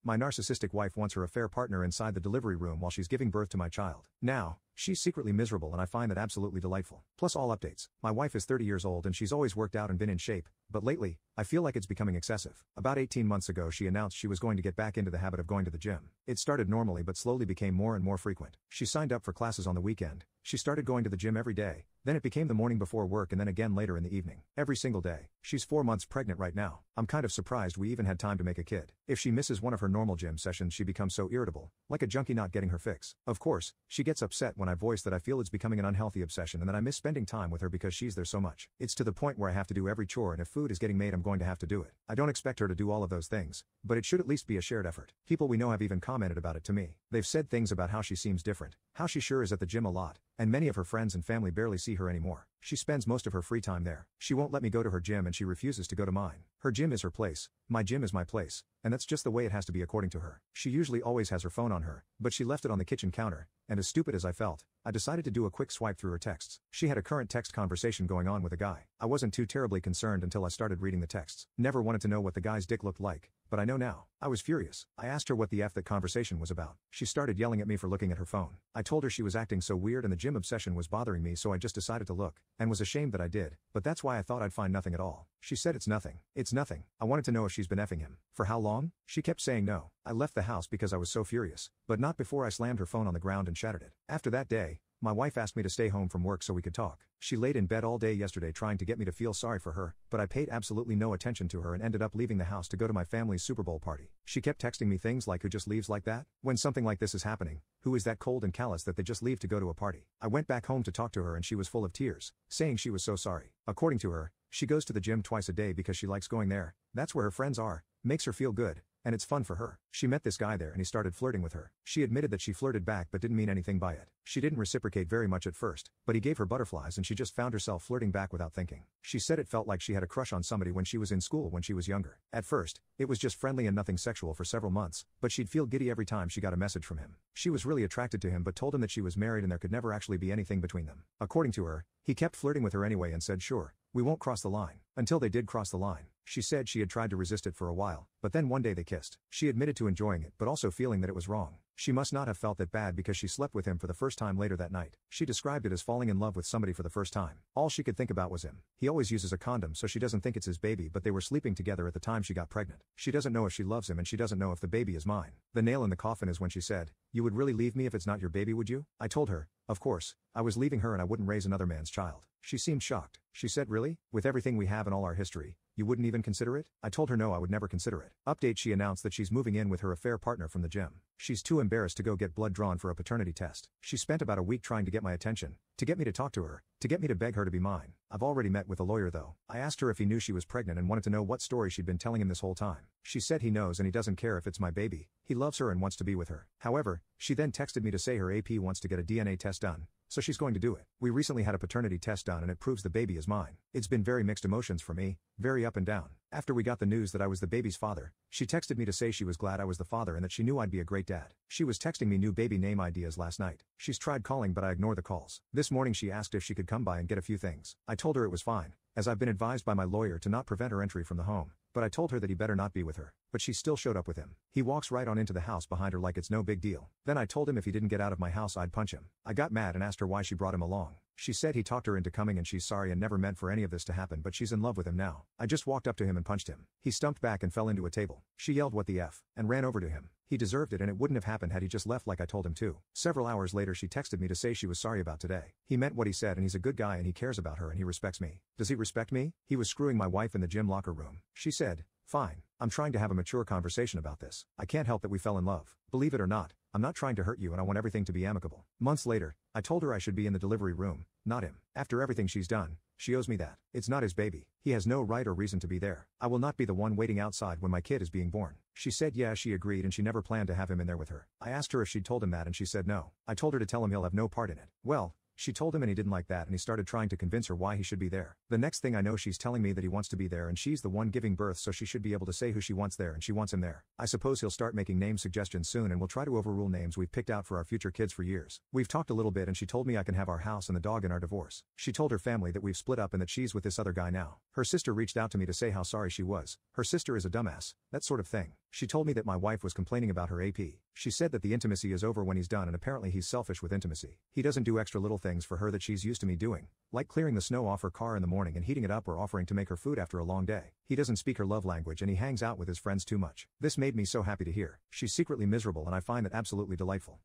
My narcissistic wife wants her affair partner inside the delivery room while she's giving birth to my child. Now, she's secretly miserable and I find that absolutely delightful. Plus all updates. My wife is 30 years old and she's always worked out and been in shape, but lately, I feel like it's becoming excessive. About 18 months ago she announced she was going to get back into the habit of going to the gym. It started normally but slowly became more and more frequent. She signed up for classes on the weekend. She started going to the gym every day. Then it became the morning before work and then again later in the evening. Every single day. She's 4 months pregnant right now. I'm kind of surprised we even had time to make a kid. If she misses one of her normal gym sessions she becomes so irritable, like a junkie not getting her fix. Of course, she gets upset when I voice that I feel it's becoming an unhealthy obsession and that I miss spending time with her because she's there so much. It's to the point where I have to do every chore and if food is getting made I'm going to have to do it. I don't expect her to do all of those things, but it should at least be a shared effort. People we know have even commented about it to me. They've said things about how she seems different, how she sure is at the gym a lot, and many of her friends and family barely see her anymore. She spends most of her free time there. She won't let me go to her gym and she refuses to go to mine. Her gym is her place, my gym is my place, and that's just the way it has to be according to her. She usually always has her phone on her, but she left it on the kitchen counter, and as stupid as I felt, I decided to do a quick swipe through her texts. She had a current text conversation going on with a guy. I wasn't too terribly concerned until I started reading the texts. Never wanted to know what the guy's dick looked like, but I know now. I was furious. I asked her what the F that conversation was about. She started yelling at me for looking at her phone. I told her she was acting so weird and the gym obsession was bothering me, so I just decided to look, and was ashamed that I did, but that's why I thought I'd find nothing at all. She said it's nothing. It's nothing. I wanted to know if she's been effing him. For how long? She kept saying no. I left the house because I was so furious, but not before I slammed her phone on the ground and shattered it. After that day, my wife asked me to stay home from work so we could talk. She laid in bed all day yesterday trying to get me to feel sorry for her, but I paid absolutely no attention to her and ended up leaving the house to go to my family's Super Bowl party. She kept texting me things like, "Who just leaves like that? When something like this is happening, who is that cold and callous that they just leave to go to a party?" I went back home to talk to her and she was full of tears, saying she was so sorry. According to her, she goes to the gym twice a day because she likes going there. That's where her friends are, makes her feel good, and it's fun for her. She met this guy there and he started flirting with her. She admitted that she flirted back but didn't mean anything by it. She didn't reciprocate very much at first, but he gave her butterflies and she just found herself flirting back without thinking. She said it felt like she had a crush on somebody when she was in school when she was younger. At first, it was just friendly and nothing sexual for several months, but she'd feel giddy every time she got a message from him. She was really attracted to him but told him that she was married and there could never actually be anything between them. According to her, he kept flirting with her anyway and said sure, we won't cross the line. Until they did cross the line. She said she had tried to resist it for a while, but then one day they kissed. She admitted to enjoying it but also feeling that it was wrong. She must not have felt that bad because she slept with him for the first time later that night. She described it as falling in love with somebody for the first time. All she could think about was him. He always uses a condom so she doesn't think it's his baby, but they were sleeping together at the time she got pregnant. She doesn't know if she loves him and she doesn't know if the baby is mine. The nail in the coffin is when she said, "You would really leave me if it's not your baby, would you?" I told her, of course, I was leaving her and I wouldn't raise another man's child. She seemed shocked. She said, "Really? With everything we have and all our history, you wouldn't even consider it?" I told her no, I would never consider it. Update: she announced that she's moving in with her affair partner from the gym. She's too embarrassed to go get blood drawn for a paternity test. She spent about a week trying to get my attention, to get me to talk to her, to get me to beg her to be mine. I've already met with a lawyer though. I asked her if he knew she was pregnant and wanted to know what story she'd been telling him this whole time. She said he knows and he doesn't care if it's my baby. He loves her and wants to be with her. However, she then texted me to say her AP wants to get a DNA test done, so she's going to do it. We recently had a paternity test done and it proves the baby is mine. It's been very mixed emotions for me, very up and down. After we got the news that I was the baby's father, she texted me to say she was glad I was the father and that she knew I'd be a great dad. She was texting me new baby name ideas last night. She's tried calling but I ignore the calls. This morning she asked if she could come by and get a few things. I told her it was fine, as I've been advised by my lawyer to not prevent her entry from the home, but I told her that he better not be with her. But she still showed up with him. He walks right on into the house behind her like it's no big deal. Then I told him if he didn't get out of my house I'd punch him. I got mad and asked her why she brought him along. She said he talked her into coming and she's sorry and never meant for any of this to happen, but she's in love with him now. I just walked up to him and punched him. He stumped back and fell into a table. She yelled what the F, and ran over to him. He deserved it and it wouldn't have happened had he just left like I told him to. Several hours later she texted me to say she was sorry about today. He meant what he said and he's a good guy and he cares about her and he respects me. Does he respect me? He was screwing my wife in the gym locker room. She said, "Fine. I'm trying to have a mature conversation about this. I can't help that we fell in love. Believe it or not, I'm not trying to hurt you and I want everything to be amicable." Months later, I told her I should be in the delivery room, not him. After everything she's done, she owes me that. It's not his baby. He has no right or reason to be there. I will not be the one waiting outside when my kid is being born. She said yeah, she agreed and she never planned to have him in there with her. I asked her if she'd told him that and she said no. I told her to tell him he'll have no part in it. Well, she told him and he didn't like that and he started trying to convince her why he should be there. The next thing I know she's telling me that he wants to be there and she's the one giving birth so she should be able to say who she wants there and she wants him there. I suppose he'll start making name suggestions soon and we'll try to overrule names we've picked out for our future kids for years. We've talked a little bit and she told me I can have our house and the dog in our divorce. She told her family that we've split up and that she's with this other guy now. Her sister reached out to me to say how sorry she was. Her sister is a dumbass, that sort of thing. She told me that my wife was complaining about her AP. She said that the intimacy is over when he's done and apparently he's selfish with intimacy. He doesn't do extra little things for her that she's used to me doing, like clearing the snow off her car in the morning and heating it up or offering to make her food after a long day. He doesn't speak her love language and he hangs out with his friends too much. This made me so happy to hear. She's secretly miserable and I find that absolutely delightful.